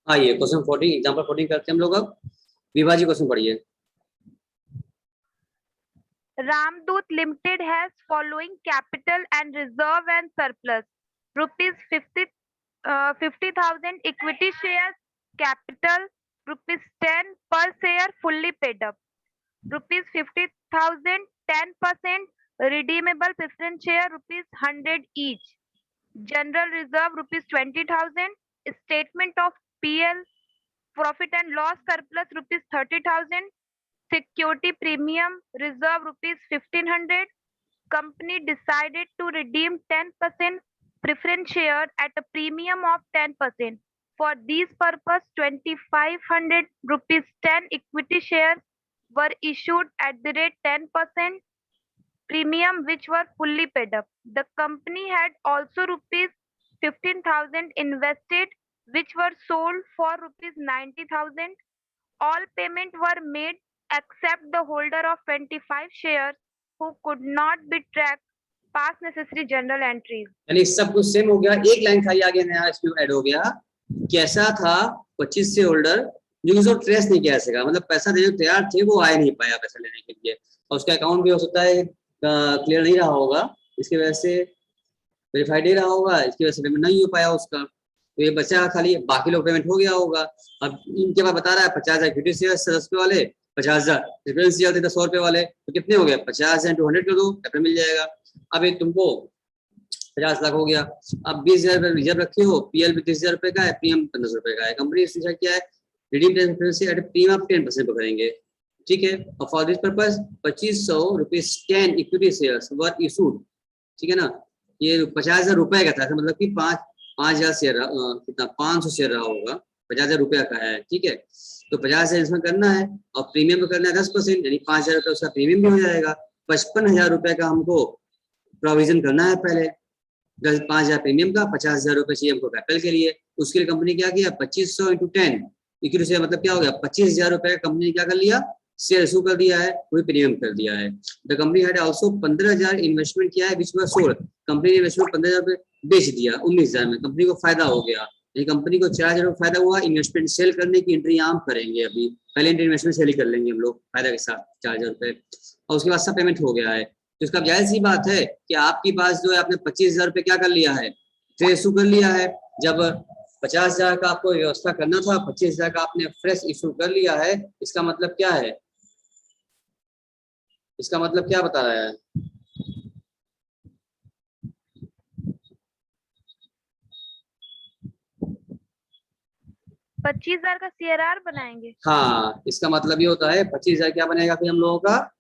हाँ, ये question 14 example 14 करते हैं हम लोग। अब विभाजी क्वेश्चन पढ़िए। Ramdut Limited has following capital and reserve and surplus: rupees 50,000 equity shares, capital rupees 10 per share fully paid up, rupees 50,000 10% redeemable preference share rupees 100 each, general reserve rupees 20,000, statement of PL profit and loss surplus rupees 30,000, security premium reserve rupees 1,500. Company decided to redeem 10% preference share at a premium of 10%. For these purpose, 2,500 rupees 10 equity shares were issued at the rate 10% premium, which were fully paid up. The company had also rupees 15,000 invested, which were sold for rupees 90,000. All payments were made except the holder of 25 shares who could not be tracked past necessary journal entries. यानी सब कुछ same हो गया, एक line खाली आगे नया इसमें ऐड हो गया। कैसा था 25 से होल्डर जो उसको ट्रेस नहीं किया सका, मतलब पैसा देने को तैयार थे, वो आ नहीं पाया पैसा लेने के लिए, और उसका अकाउंट भी हो सकता है क्लियर नहीं रहा होगा, इसकी वजह से वेरीफाइड नहीं रहा होगा, इसकी वजह से पेमेंट नहीं हो पाया उसका, तो ये बचा खाली, बाकी लोग पेमेंट हो गया होगा। अब इनके पास बता रहा है 50,000 इक्विटी शेयर 10 रुपए वाले, 50,000 प्रेफरेंस शेयर थे 100 रुपए वाले, तो कितने हो गए 50,000 × 100 कर दो, कैपिटल मिल जाएगा। अब एक तुमको 50 लाख हो गया। अब 20,000 रुपए रिजर्व रखे हो, पीएल भी 30,000 रुपए का है, पीएम 1500 रुपए का है। कंपनी ने क्या है, redeem preference at premium of 10% पर करेंगे, ठीक है। और for this purpose 2500 rupees 10 equity shares were issued, ठीक है ना। ये 50,000 रुपए का था, मतलब कि 5,000 शेयर, कितना 500 शेयर रहा होगा, 50,000 रुपया का है, ठीक है। तो 50,000 इसमें करना है और प्रीमियम में करना है 10%, यानी 5,000 रुपये उसका प्रीमियम भी हो जाएगा। 55,000 रुपए का हमको प्रोविजन करना है पहले, 5,000 प्रीमियम का, 50,000 रुपए चाहिए हमको कैपिटल के लिए। उसके लिए कंपनी क्या किया, 2500 × 10 इक्विटी शेयर, मतलब क्या हो गया 25,000 रुपए का कंपनी ने क्या कर लिया, शेयर इशू कर दिया है, वही प्रीमियम कर दिया है। The company had also 15,000 investment किया है, विच वाज सोल्ड, कंपनी ने इन्वेस्टमेंट 15,000 रुपए बेच दिया 19,000 में, कंपनी को फायदा हो गया, ये कंपनी को 4,000 रुपए फायदा हुआ। इन्वेस्टमेंट सेल करने की एंट्री आम करेंगे, अभी पहले इन्वेस्टमेंट सेल ही कर लेंगे हम लोग फायदा के साथ 4,000 रुपए, और उसके बाद सब पेमेंट हो गया है। तो इसका जाहिर सी बात है कि आपके पास जो है आपने 25,000 रुपए क्या कर लिया है, ट्रेड इशू कर लिया है। जब 50,000 का आपको व्यवस्था करना था, 25,000 का आपने फ्रेश इशू कर लिया है, इसका मतलब क्या है, इसका मतलब क्या बता रहा है, $25,000 का CRR बनाएंगे। हाँ, इसका मतलब ये होता है 25,000 क्या बनेगा फिर हम लोगों का,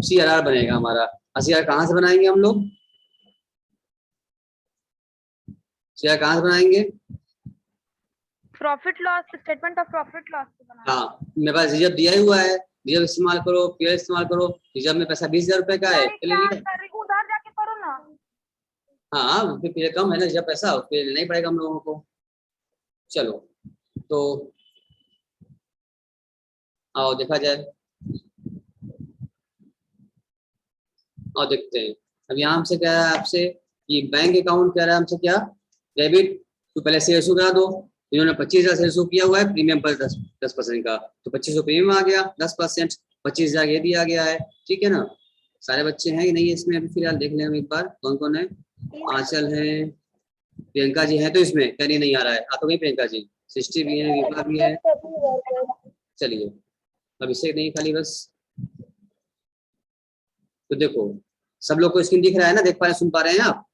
CRR बनेगा हमारा। CRR कहाँ से बनाएंगे हम लोग, CRR कहाँ से बनाएंगे, profit loss, statement of profit loss से बनाएंगे। हाँ, मेरे पास रिजर्व दिया ही हुआ है, रिजर्व इस्तेमाल करो, पीएल इस्तेमाल करो। रिजर्व में पैसा 20,000 रुपए का है, उधार जाके करो ना। हाँ, उसमें कम है ना रिजर्व पैसा, उसके लेना ही पड़ेगा हम लोगों को। चलो तो आओ देखा जाए, और देखते हैं। अब यहाँ हमसे कह रहा है आपसे कि बैंक अकाउंट कह रहा है हमसे क्या, डेबिट, तो पहले शेयर इशू करा दो। इन्होंने 25,000 शेयर इशू किया हुआ है प्रीमियम पर 10% का, तो 2500 प्रीमियम आ गया, 10%, 25,000 ये दिया गया है, ठीक है ना। सारे बच्चे हैं कि नहीं इसमें, अभी फिलहाल देख लें हम एक बार कौन कौन है। आंचल है, प्रियंका जी है, तो इसमें कहनी नहीं आ रहा है, आ तो गई प्रियंका जी, सृष्टि भी है, विभा भी है। चलिए अभिषेक नहीं, खाली बस। तो देखो सब लोग को स्क्रीन दिख रहा है ना, देख पा रहे हैं, सुन पा रहे हैं आप।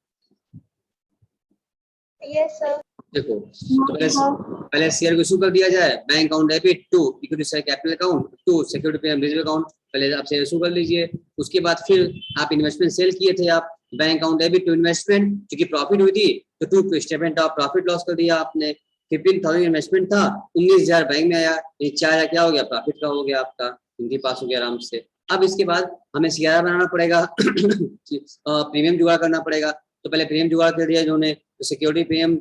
Yes sir. देखो तो पहले शेयर को इशू कर दिया जाए, bank account debit to equity share capital account to security pay reserve account, पहले आप शेयर इशू कर लीजिए। उसके बाद फिर आप इन्वेस्टमेंट सेल किए थे, आप bank account debit to investment, क्योंकि प्रॉफिट हुई थी तो to statement of profit loss कर दिया आपने। 15,000 इन्वेस्टमेंट था, 19,000 बैंक में आया, ये 4,000 क्या हो गया, प्रॉफिट का हो गया आपका, इनके पास हो गया आराम से। अब इसके बाद हमें CRR बनाना पड़ेगा, प्रीमियम जुगाड़ करना पड़ेगा। तो पहले प्रीमियम जुगाड़ कर दिया इन्होंने, तो सिक्योरिटी प्रीमियम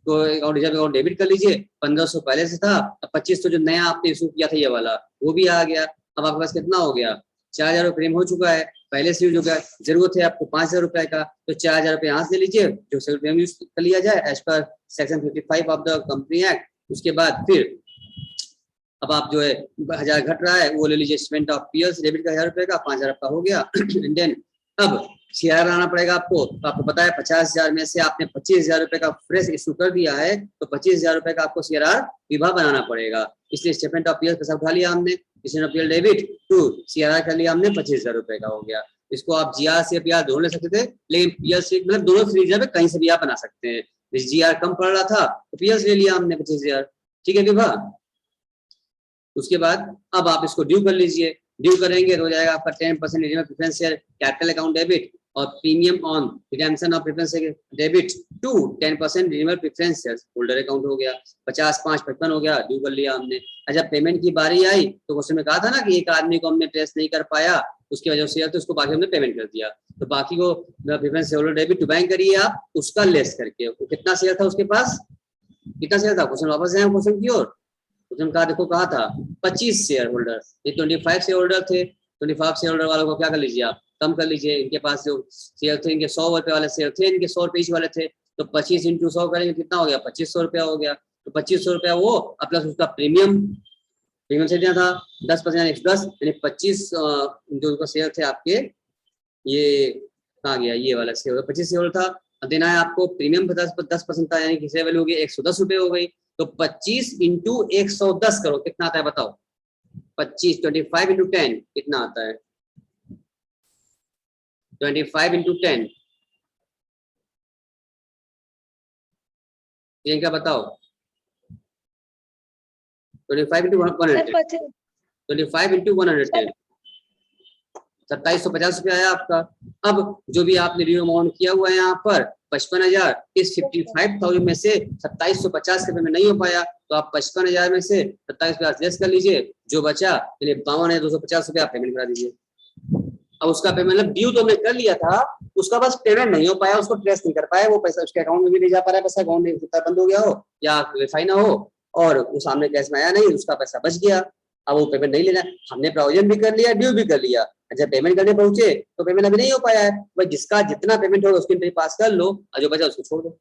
को अकाउंट रिजर्व अकाउंट डेबिट कर लीजिए, 1,500 पहले से था, अब 2500 जो नया आपने इशू किया था ये वाला वो भी आ गया। अब आपके पास कितना हो गया, 4,000 प्रीमियम हो चुका है, पहले से जो जरूरत है आपको 5,000 रुपए का, तो 4,000 रुपए यहाँ से ले लीजिए जो सेल पेमेंट यूज कर लिया जाए as per section 55 of the company act. उसके बाद फिर अब आप जो है 1,000 घट रहा है वो ले लीजिए स्टेटमेंट ऑफ पीएस डेबिट का 1,000 रुपए का, 5,000 आपका हो गया। एंड देन अब सीआर आना पड़ेगा आपको, तो आपको पता है 50,000 में से आपने 25,000 रुपए का फ्रेश इशू कर दिया है, तो 25,000 रुपए का आपको सीआर विभाग बनाना पड़ेगा। इसलिए स्टेटमेंट ऑफ पीएस पैसा उठा लिया हमने, statement of PL debit to CR कर लिया हमने, 25,000 रुपए का हो गया। इसको आप जीआर से पीआर दोनों ले सकते थे, लेकिन पीएल से मतलब दोनों सीरीज कहीं से भी आप बना सकते हैं। जीआर कम पड़ रहा था तो पीएल ले लिया हमने 25,000, ठीक है विभाग। उसके बाद अब आप इसको ड्यू कर लीजिए, ड्यू करेंगे तो हो जाएगा आपका 10% redeemable preference share capital account debit और premium on redemption of preference debit to 10% redeemable preference shareholder account हो गया। 50, 5, 55 हो गया, ड्यू कर लिया हमने। जब पेमेंट की बारी आई तो क्वेश्चन में कहा था ना कि एक आदमी को हमने ट्रेस नहीं कर पाया, उसकी वजह से तो उसको बाकी हमने पेमेंट कर दिया, तो बाकी को preference holder debit to bank करिए आप उसका लेस करके। वो कितना शेयर था उसके पास, कितना शेयर था, क्वेश्चन वापस आए क्वेश्चन की ओर। क्वेश्चन कहा देखो कहा था 25 शेयर होल्डर, ये 25 शेयर होल्डर थे। 25 शेयर होल्डर वालों को क्या कर लीजिए आप, कम कर लीजिए। इनके पास जो शेयर थे इनके 100 रुपए वाले शेयर थे, इनके 100 रुपए वाले थे, तो 25 × 100 करेंगे कितना हो गया, 2500 रुपया हो गया। तो 2500 रुपया वो प्लस उसका प्रीमियम से दिया था 10% 110, यानी 25 जो उनका शेयर थे आपके, ये कहाँ गया ये वाला शेयर 25 शेयर था, देना है आपको। प्रीमियम 10% था, यानी कि शेयर वैल्यू हो गई 110 रुपए हो गई। तो 25 × 110 करो कितना आता है बताओ, 25 25 × 10 कितना आता है, 25 × 10 ये क्या बताओ, 25 × 110, 25 × 110 2750 रुपया आया आपका। अब जो भी आपने रिव्यू अमाउंट किया हुआ है यहाँ पर 55,000, इस 55,000 में से 2750 रुपए में नहीं हो पाया, तो आप 55,000 में से 2750 लेस कर लीजिए, जो बचा 52,250 रुपया आप पेमेंट करा दीजिए। अब उसका पेमेंट मतलब ड्यू तो हमने कर लिया था, उसका बस पेमेंट नहीं हो पाया, उसको ट्रेस नहीं कर पाया, वो पैसा उसके अकाउंट में भी नहीं जा पा रहा है, पैसा अकाउंट में बंद हो गया हो या वेरीफाई ना हो और वो सामने कैश में आया नहीं, उसका पैसा बच गया। अब वो पेमेंट नहीं लेना, हमने प्रोविजन भी कर लिया, ड्यू भी कर लिया, जब पेमेंट करने पहुंचे तो पेमेंट अभी नहीं हो पाया है। भाई जिसका जितना पेमेंट होगा उसके पे पास कर लो और जो बचा उसको छोड़ दो,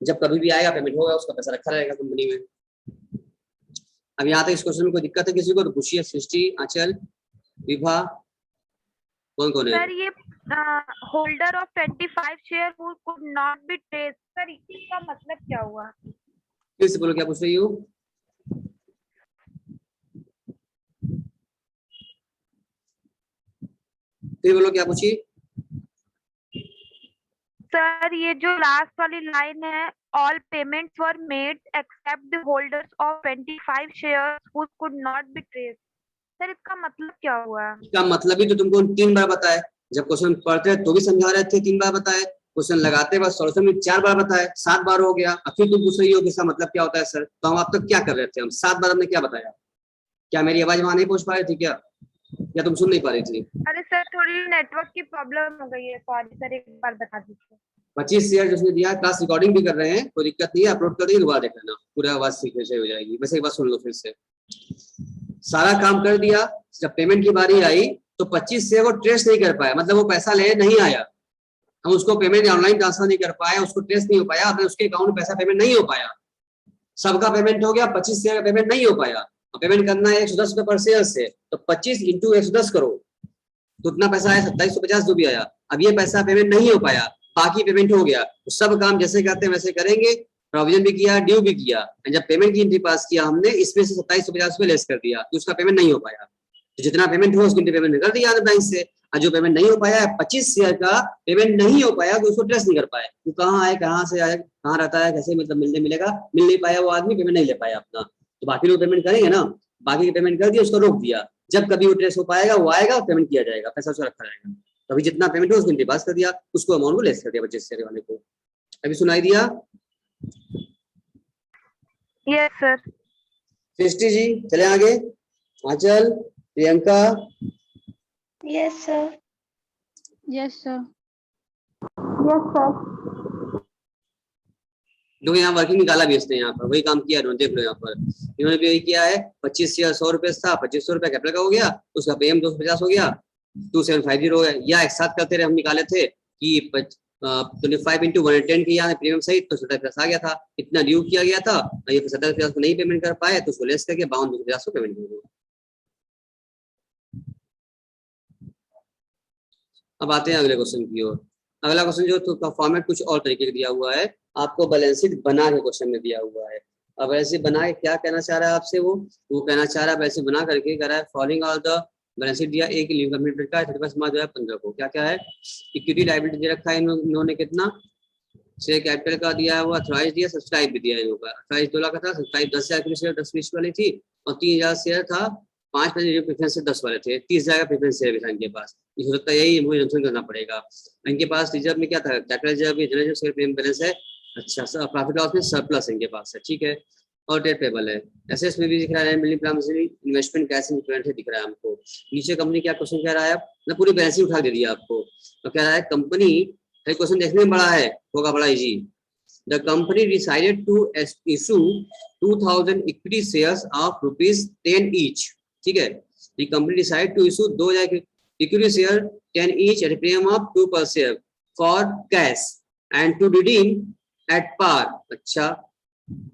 जब कभी भी आएगा पेमेंट होगा उसका पैसा रखा रहेगा कंपनी में। अब यहाँ तक इस क्वेश्चन में कोई दिक्कत है किसी को तो पूछिए। सृष्टि, आंचल, विभा, कौन कौन है? सर ये holder of 25 share who could not be traced, sir इसका मतलब क्या हुआ? फिर से बोलो क्या पूछ रही हो? फिर बोलो क्या पूछी? सर ये जो लास्ट वाली लाइन है, all payments were made except the holders of 25 shares who could not be traced, sir इसका मतलब क्या हुआ? इसका मतलब ही तो तुमको 3 बार बताए, जब क्वेश्चन पढ़ते तो भी समझा रहे थे 3 बार बताए, क्वेश्चन लगाते बाद सॉल्यूशन में 4 बार बताए, 7 बार हो गया। अब फिर तुम पूछ रही हो कि इसका मतलब क्या होता है सर, तो हम अब तक क्या कर रहे थे, हम 7 बार हमने क्या बताया? क्या मेरी आवाज वहां नहीं पहुंच पा रही थी क्या, या तुम सुन नहीं पा रही थी? अरे सर थोड़ी नेटवर्क की प्रॉब्लम हो गई है, सॉरी सर एक बार बता दीजिए। 25 शेयर जिसने दिया, क्लास रिकॉर्डिंग भी कर रहे हैं, कोई दिक्कत नहीं है, अपलोड कर देंगे, दोबारा देख लेना, पूरा आवाज सीखने से हो जाएगी। वैसे एक बार सुन लो फिर से। सारा काम कर दिया, जब पेमेंट की बारी आई तो 25 शेयर वो ट्रेस नहीं कर पाया, मतलब वो पैसा ले नहीं आया, हम उसको पेमेंट ऑनलाइन ट्रांसफर नहीं कर पाए, उसको ट्रेस नहीं हो पाया, अपने उसके अकाउंट में पैसा पेमेंट नहीं हो पाया, सबका पेमेंट हो गया, 25 शेयर का पेमेंट नहीं हो पाया। पेमेंट करना है 110 रुपए पर शेयर से, तो 25 × 110 करो तो उतना पैसा आया 2750 जो भी आया। अब ये पैसा पेमेंट नहीं हो पाया, बाकी पेमेंट हो गया, तो सब काम जैसे करते हैं वैसे करेंगे, प्रोविजन भी किया, ड्यू भी किया, जब पेमेंट की एंट्री पास किया हमने इसमें से 2750 रुपए लेस कर दिया, तो उसका पेमेंट नहीं हो पाया, तो जितना पेमेंट हुआ उसकी पेमेंट कर दिया बैंक से। और जो पेमेंट नहीं हो पाया 25 शेयर का पेमेंट नहीं हो पाया, तो उसको ट्रेस नहीं कर पाए, वो कहाँ आए, कहाँ से आए, कहाँ रहता है, कैसे मतलब मिलने मिलेगा, मिल नहीं पाया वो आदमी, पेमेंट नहीं ले पाया अपना, तो बाकी लोग पेमेंट करेंगे ना, बाकी की पेमेंट कर दिया, उसको रोक दिया, जब कभी वो ट्रेस हो पाएगा वो आएगा पेमेंट किया जाएगा, पैसा उसका रखा रहेगा। तो अभी जितना पेमेंट हो उसको एंट्री पास कर दिया, उसको अमाउंट को लेस कर दिया 25 शेयर वाले को। अभी सुनाई दिया? Yes sir. सृष्टि जी चले आगे, Anchal, Priyanka. Yes sir. Yes sir. Yes sir. जो यहाँ वर्किंग निकाला भी इसने, यहाँ पर वही काम किया इन्होंने, देख लो यहाँ पर इन्होंने भी यही किया है। 25 शेयर 100 रुपए था, 2500 रुपया कैपिटल का हो गया, उसका पेम 250 हो गया, 2750 है, या एक साथ करते रहे, हम निकाले थे कि 25 into 110 किया है प्रीमियम सहित, तो 70 आ गया था, इतना ड्यू किया गया था, और ये 70 को नहीं पेमेंट कर पाए तो उसको लेस करके 5250 को पेमेंट कर दिया। अब आते हैं अगले क्वेश्चन की ओर। अगला क्वेश्चन जो तो फॉर्मेट कुछ और तरीके से दिया हुआ है, आपको बैलेंस शीट बना के क्वेश्चन में दिया हुआ है। अब बैलेंस शीट बना के क्या कहना चाह रहा है आपसे, वो कहना चाह रहा है बैलेंस शीट बना करके कह रहा है following all the balance sheet दिया एक लिंक कंप्लीट का 31 मार्च 2015 को। क्या क्या है, इक्विटी लायबिलिटी दे रखा है इन्होंने कितना, शेयर कैपिटल का दिया है वो, अथराइज दिया, सब्सक्राइब भी दिया है इन्होंने। अथराइज 2 लाख का था, सब्सक्राइब 10,000 की शेयर 10 वाली थी, और 3,000 शेयर था, 5% प्रेफरेंस से 10 वाले थे, 30,000 का प्रेफरेंस शेयर भी था इनके पास। इस वक्त यही मुझे जंक्शन करना पड़ेगा। इनके पास रिजर्व में क्या था, capital reserve, general share premium balance है, अच्छा प्रॉफिट लॉस में सरप्लस इनके पास है, ठीक है, और डेट पेबल है। एसेट्स में भी दिख रहा है building plan investment cash equivalent है दिख रहा है हमको। नीचे कंपनी क्या क्वेश्चन कह रहा है, मैं पूरी बैलेंस शीट उठा दे दिया आपको, तो कह रहा है कंपनी, क्वेश्चन देखने में बड़ा है, होगा बड़ा easy. The company decided to issue 2,000 equity shares of ₹10 each. ठीक है, the company decided to issue 2,000 equity share 10 each at a premium of 2 per share for cash and to redeem at par. अच्छा,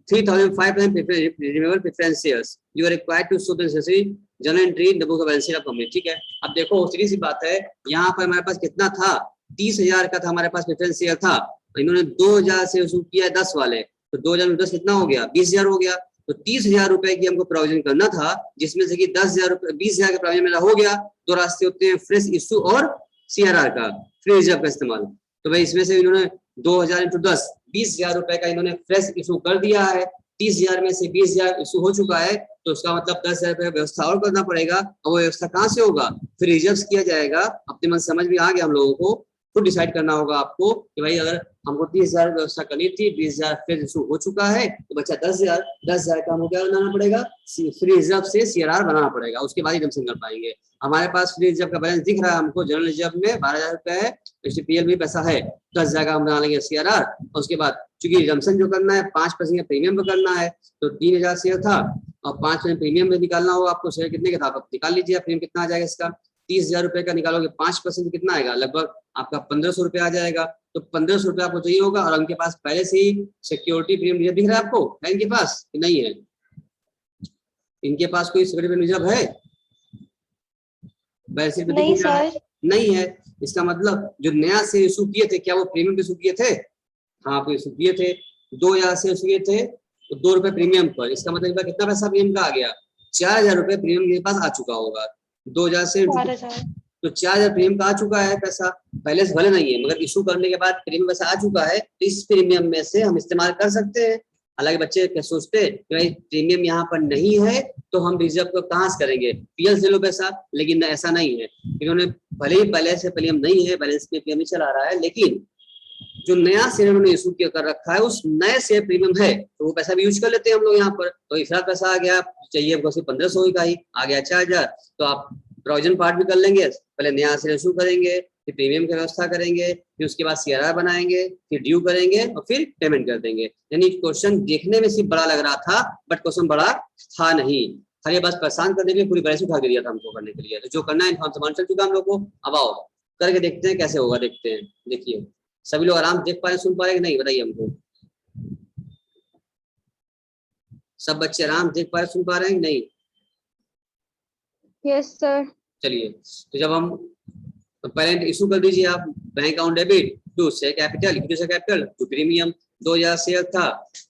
3,500 redeemable preference shares. You are required to show the necessary journal entry in the book of balance sheet of company. ठीक है, अब देखो सीधी सी बात है, यहाँ पर हमारे पास कितना था, 30,000 का था हमारे पास प्रेफरेंस शेयर था, इन्होंने 2,000 से इशू किया 10 वाले, तो 2,000 में 10 कितना हो गया, 20,000 हो गया। तो 30,000 रुपए की हमको प्रोविजन करना था, जिसमें से कि 10,000 रुपए 20,000 का प्रोविजन मेरा हो गया। दो रास्ते होते हैं, फ्रेश इशू और सीआरआर का, फ्री रिजर्व का इस्तेमाल। तो भाई इसमें से इन्होंने 2,000 इंटू 10, 20,000 रुपए का इन्होंने फ्रेश इशू कर दिया है। 30,000 में से 20,000 इशू हो चुका है, तो उसका मतलब 10,000 रुपए व्यवस्था और करना पड़ेगा। और वो व्यवस्था कहाँ से होगा, फिर रिजर्व किया जाएगा। अपने मन समझ में आ गया हम लोगों को, खुद डिसाइड करना होगा आपको कि भाई अगर हमको 30,000 व्यवस्था करनी थी, 20,000 फिर इशू हो चुका है, तो बच्चा 10,000 का हमको क्या बनाना पड़ेगा, फ्री रिजर्व से सीआरआर बनाना पड़ेगा, उसके बाद ही रिडम्पशन कर पाएंगे। हमारे पास फ्री रिजर्व का बैलेंस दिख रहा है हमको, जनरल रिजर्व में 12,000 रुपए है, एसटीपीएल में पैसा है, 10,000 का हम बना लेंगे सीआरआर। और उसके बाद चूंकि रिडम्पशन जो करना है 5% प्रीमियम पे करना है, तो 3,000 शेयर था और 5% प्रीमियम में निकालना होगा आपको। शेयर कितने का था आप निकाल लीजिए, प्रीमियम कितना आ जाएगा इसका, 30,000 रुपए का निकालोगे 5% कितना आएगा, लगभग आपका 1,500 रुपए आ जाएगा। तो 1,500 रुपए आपको चाहिए होगा, और उनके पास पहले से ही सिक्योरिटी प्रीमियम रिजर्व दिख रहा है आपको, है इनके पास कि नहीं है, इनके पास कोई सिक्योरिटी रिजर्व है, बैलेंस शीट में नहीं सर, नहीं है। इसका मतलब जो नया से इशू किए थे, क्या वो प्रीमियम इशू किए थे, हाँ आप इशू किए थे, 2,000 से इशू किए थे, तो 2 रुपए प्रीमियम पर, इसका मतलब कितना पैसा प्रीमियम का आ गया, 4,000 रुपए प्रीमियम के पास आ चुका होगा। 2,000 से 4,000, तो 4,000 प्रीमियम का आ चुका है पैसा, पहले से भले नहीं है मगर इशू करने के बाद प्रीमियम पैसा आ चुका है, तो इस प्रीमियम में से हम इस्तेमाल कर सकते हैं। हालांकि बच्चे क्या सोचते हैं कि भाई प्रीमियम यहाँ पर नहीं है तो हम रिजर्व को कहाँ से करेंगे, पीएल से लो पैसा, लेकिन ऐसा नहीं है। इन्होंने भले ही पहले से प्रीमियम नहीं है, बैलेंस में प्रीमियम चला रहा है, लेकिन जो नया शेयर उन्होंने इशू कर रखा है उस नए शेयर प्रीमियम है, तो वो पैसा भी यूज कर लेते हैं हम लोग यहाँ पर। तो इतना पैसा आ गया, चाहिए हमको सिर्फ 1,500 का ही आ गया 4,000, तो आप प्रोविजन पार्ट भी कर लेंगे, पहले नया शेयर इशू करेंगे, फिर प्रीमियम की व्यवस्था करेंगे, फिर उसके बाद सीआरआर बनाएंगे, फिर ड्यू करेंगे और फिर पेमेंट कर देंगे। यानी क्वेश्चन देखने में सिर्फ बड़ा लग रहा था, बट क्वेश्चन बड़ा था नहीं, खाली बस परेशान करने के लिए पूरी बैलेंस उठा के दिया था हमको करने के लिए। तो जो करना है इन्फॉर्म चल चुका हम लोग को, अब आओ करके देखते हैं कैसे होगा, देखते हैं। देखिए सभी लोग आराम देख पा रहे, सुन पा रहे कि नहीं, बताइए हमको, सब बच्चे आराम देख पा रहे, सुन पा रहे हैं कि नहीं? Yes sir. चलिए, तो जब हम पहले इशू कर दीजिए आप, bank account debit to share capital, equity share capital to premium, 2,000 share था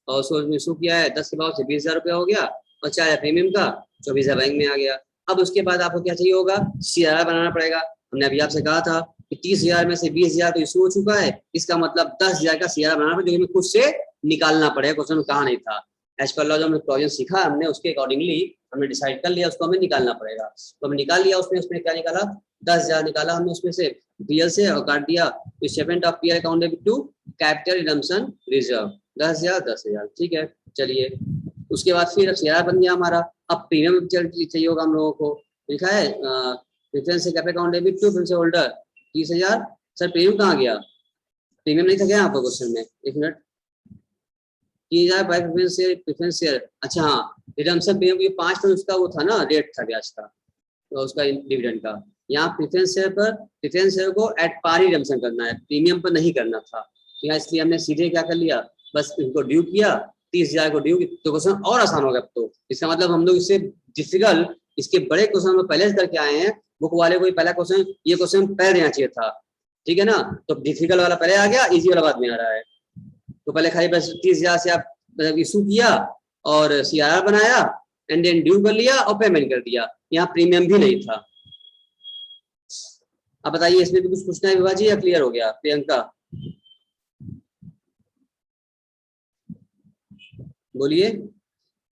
और उसको इशू किया है 10 के भाव से 20,000 रुपया हो गया, और 4,000 प्रीमियम का, 24,000 बैंक में आ गया। अब उसके बाद आपको क्या चाहिए होगा, सीआरआर बनाना पड़ेगा। हमने अभी आपसे कहा था कि 30,000 में से 20,000 तो इशू हो चुका है, इसका मतलब 10,000 का सीआरआर बनाना पड़ेगा, जो हमें खुद से निकालना पड़ेगा, क्वेश्चन में कहा नहीं था। एज पर लॉ जो हमने प्रोविजन सीखा हमने, उसके अकॉर्डिंगली हमने डिसाइड कर लिया, उसको हमें निकालना पड़ेगा। तो हमने निकाल लिया, उसमें क्या निकाला, 10,000 निकाला हमने उसमें से पीएल से, और काट दिया statement of PL account debit to capital redemption reserve, 10,000 ठीक है। चलिए उसके बाद फिर सीआरआर बन गया हमारा। अब प्रीमियम चाहिए होगा हम लोगों को, लिखा है प्रेफरेंस से capital account debit to principal holder 30,000। Sir premium कहाँ गया, प्रीमियम नहीं था क्या आपको क्वेश्चन में, एक मिनट, 30,000 बाय प्रेफरेंस शेयर, अच्छा हाँ रिडम्पशन प्रीमियम 5% उसका वो था ना, रेट था ब्याज का, तो उसका डिविडेंड का, यहाँ प्रेफरेंस शेयर को एट पार ही रिडम्पशन करना है, प्रीमियम पर नहीं करना था। यहाँ इसलिए हमने सीधे क्या कर लिया, बस इनको ड्यू किया, 30,000 को ड्यू, तो क्वेश्चन और आसान हो गया। तो इसका मतलब हम लोग इससे डिफिकल्ट, इसके बड़े क्वेश्चन हम पहले से करके आए हैं। बुक वाले को पहला क्वेश्चन, ये क्वेश्चन पहले देना चाहिए था, ठीक है ना। तो डिफिकल्ट वाला पहले आ गया, इजी वाला बाद में आ रहा है। तो पहले खाली बस 30,000 से आप इशू किया और CRR बनाया एंड देन ड्यू कर लिया और पेमेंट कर दिया, यहाँ प्रीमियम भी नहीं था। अब बताइए इसमें भी कुछ पूछना है विभा जी, या क्लियर हो गया? प्रियंका बोलिए,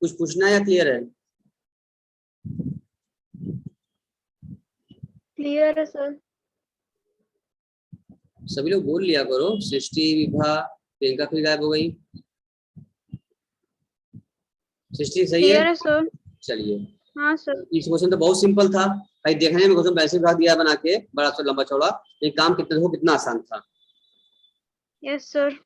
कुछ पूछना है या क्लियर है? क्लियर है सर। सभी लोग बोल लिया करो। सृष्टि, विभा, प्रियंका फिर गायब हो गई। सृष्टि सही है सर। चलिए, हाँ सर। इस क्वेश्चन तो बहुत सिंपल था भाई, देखने में क्वेश्चन वैसे भाग दिया बना के, बड़ा सा लंबा चौड़ा, ये काम कितना हो, कितना आसान था। Yes sir.